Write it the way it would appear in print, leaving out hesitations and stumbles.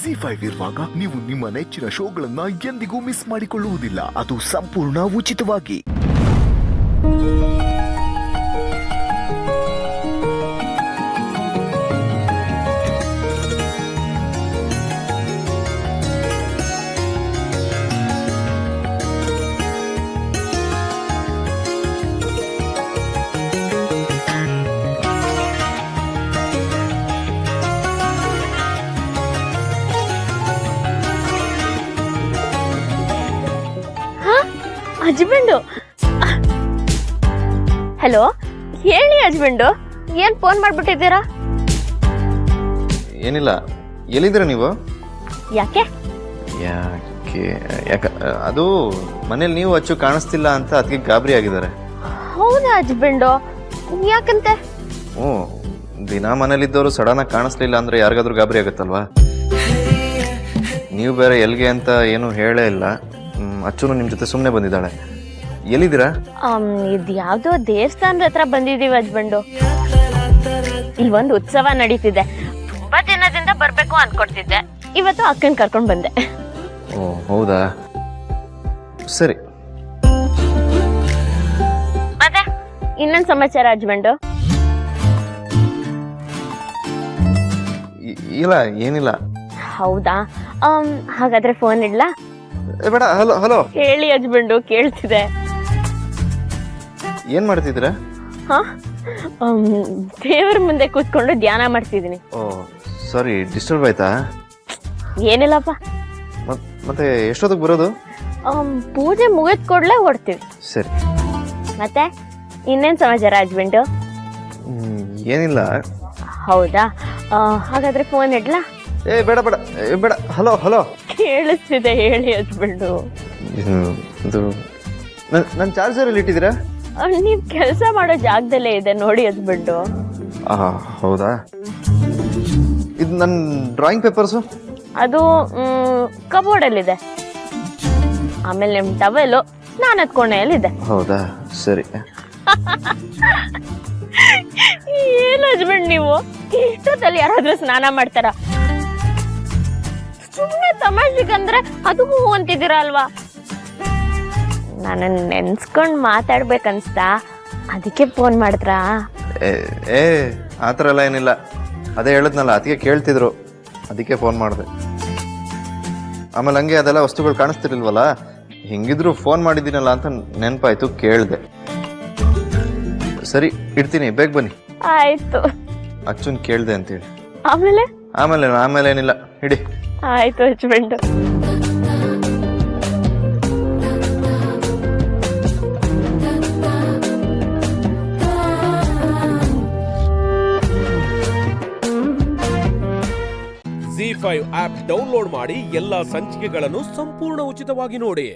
ZEE5 ಇರುವಾಗ ನೀವು ನಿಮ್ಮ ನೆಚ್ಚಿನ ಶೋಗಳನ್ನ ಎಂದಿಗೂ ಮಿಸ್ ಮಾಡಿಕೊಳ್ಳುವುದಿಲ್ಲ. ಅದು ಸಂಪೂರ್ಣ ಉಚಿತವಾಗಿ. ಹಸ್ಬೆಂಡು ಹಲೋ, ಹೇಳಿ ಹಸ್ಬೆಂಡು, ಏನ್ ಫೋನ್ ಮಾಡ್ಬಿಟ್ಟಿದ್ದೀರಾ? ಏನಿಲ್ಲ, ಎಲ್ಲಿದ್ದೀರಾ ನೀವು? ಯಾಕೆ ಅದು ಮನೇಲಿ ನೀವು ಅಚ್ಚು ಕಾಣಿಸ್ತಿಲ್ಲ ಅಂತ ಅದಕ್ಕೆ ಗಾಬರಿ ಆಗಿದ್ದಾರೆ. ಹೌದಾ ಹಸ್ಬೆಂಡು, ಯಾಕಂತೆ? ಹ್ಞೂ, ದಿನ ಮನೇಲಿದ್ದವರು ಸಡನ್ ಆಗಿ ಕಾಣಿಸ್ಲಿಲ್ಲ ಅಂದ್ರೆ ಯಾರಿಗಾದ್ರೂ ಗಾಬರಿ ಆಗುತ್ತಲ್ವಾ? ನೀವು ಬೇರೆ ಎಲ್ಗೆ ಅಂತ ಏನು ಹೇಳೇ ಇಲ್ಲ. ಅಚ್ಚುನು ನಿಮ್ಮ ಜೊತೆ ಸುಮ್ಮನೆ ಬಂದಿದ್ದಾಳೆ. ಎಲ್ಲಿದ್ದೀರಾ? ಇದು ಯಾವ್ದೋ ದೇವಸ್ಥಾನದ ಹತ್ರ ಬಂದಿದೀವಿ ಹಸ್ಬೆಂಡು. ಇಲ್ಲೊಂದು ಉತ್ಸವ ನಡೀತಿದೆ, ತುಂಬಾ ದಿನದಿಂದ ಬರ್ಬೇಕು ಅನ್ಕೊಡ್ತಿದ್ದೆ. ಇವತ್ತು ಅಕ್ಕನ್ ಕರ್ಕೊಂಡ್ ಬಂದೆ. ಓ ಹೌದಾ, ಸರಿ. ಮತ್ತೆ ಇನ್ನೊಂದು ಸಮಾಚಾರ ಹಸ್ಬೆಂಡು? ಇಲ್ಲ, ಏನಿಲ್ಲ. ಹೌದಾ, ಹಾಗಾದ್ರೆ ಫೋನ್ ಇಡ್ಲಾ? ಬೇಡ. ಹಲೋ ಹಲೋ, ಹೇಳಿ ಹಸ್ಬೆಂಡು, ಕೇಳ್ತಿದೆ. ಏನ್ ಮಾಡ್ತಿದ್ದೀರಾ? ದೇವರ ಮುಂದೆ ಕೂತ್ಕೊಂಡು ಧ್ಯಾನ ಮಾಡ್ತಿದ್ದೀನಿ. ಓ ಸಾರಿ, ಡಿಸ್ಟರ್ಬ್ ಆಯ್ತಾ? ಏನಿಲ್ಲಪ್ಪ. ಮತ್ತೆ ಎಷ್ಟೊತ್ತಿಗೆ ಬರೋದು? ಪೂಜೆ ಮುಗಿದ ಕೂಡಲೇ ಹೊಡ್ತೀವಿ. ಸರಿ. ಮತ್ತೆ ಇನ್ನೇನ್ ಸಮಾಚಾರ ಹಸ್ಬೆಂಡು? ಏನಿಲ್ಲ. ಹೌದಾ, ಹಾಗಾದ್ರೆ ಫೋನ್ ಇಡ್ಲಾ? ಬೇಡ ಬೇಡ ಬೇಡ. ಹಲೋ ಹಲೋ, ಕೇಳಿಸ್ತಿದೆ, ಹೇಳಿ ಹಸ್ಬೆಂಡು. ಇದು ನನ್ನ ಚಾರ್ಜರ್ ಅಲ್ಲಿ ಇಟ್ಟಿದ್ದೀರಾ? ನೀವ್ ಕೆಲಸ ಮಾಡೋ ಜಾಗದಲ್ಲೇ ಇದೆ ನೋಡಿ ಹಸ್ಬೆಂಡು. ಹೌದಾ, ಇದು ನನ್ನ ಡ್ರಾಯಿಂಗ್ ಪೇಪರ್ಸು? ಅದು ಕಬೋರ್ಡಲ್ಲಿದೆ. ಆಮೇಲೆ ನಿಮ್ ಟವೆಲು ಸ್ನಾನದ ಕೋಣೆಯಲ್ಲಿದೆ. ಹೌದಾ, ಸರಿ. ಏನ್ ಹಸ್ಬೆಂಡ್ ನೀವು ಇಷ್ಟೊತ್ತಲ್ಲಿ ಯಾರಾದ್ರೂ ಸ್ನಾನ ಮಾಡ್ತಾರ? ಸುಮ್ಮನೆ ತಮಾಷೆಗಂದ್ರೆ ಅದಕ್ಕೂ ಅಂತಿದ್ದೀರಾ ಅಲ್ವಾ? ನಾನು ನೆನ್ಸ್ಕೊಂಡ್ ಮಾತಾಡ್ಬೇಕನ್ಸ್ತಾ, ಅದಕ್ಕೆ ಫೋನ್ ಮಾಡಿದ್ರಾ? ಆ ಥರ ಎಲ್ಲ ಏನಿಲ್ಲ. ಅದೇ ಹೇಳಿದ್ನಲ್ಲ, ಅದಕ್ಕೆ ಕೇಳ್ತಿದ್ರು, ಅದಕ್ಕೆ ಫೋನ್ ಮಾಡಿದೆ. ಆಮೇಲೆ ಹಂಗೆ ಅದೆಲ್ಲ ವಸ್ತುಗಳು ಕಾಣಿಸ್ತಿರ್ಲಿಲ್ವಲ್ಲ, ಹಿಂಗಿದ್ರು ಫೋನ್ ಮಾಡಿದ್ದೀನಲ್ಲ ಅಂತ ನೆನಪಾಯ್ತು, ಕೇಳಿದೆ. ಸರಿ, ಇಡ್ತೀನಿ, ಬೇಗ ಬನ್ನಿ. ಆಯ್ತು. ಅಚ್ಚುನ್ ಕೇಳಿದೆ ಅಂತೇಳಿ. ಆಮೇಲೆ ಏನಿಲ್ಲ, ಇಡಿ. ಆಯ್ತು ಹಸ್ಬೆಂಡು. ZEE5 ಆಪ್ ಡೌನ್ಲೋಡ್ ಮಾಡಿ ಎಲ್ಲಾ ಸಂಚಿಕೆಗಳನ್ನು ಸಂಪೂರ್ಣ ಉಚಿತವಾಗಿ ನೋಡಿ.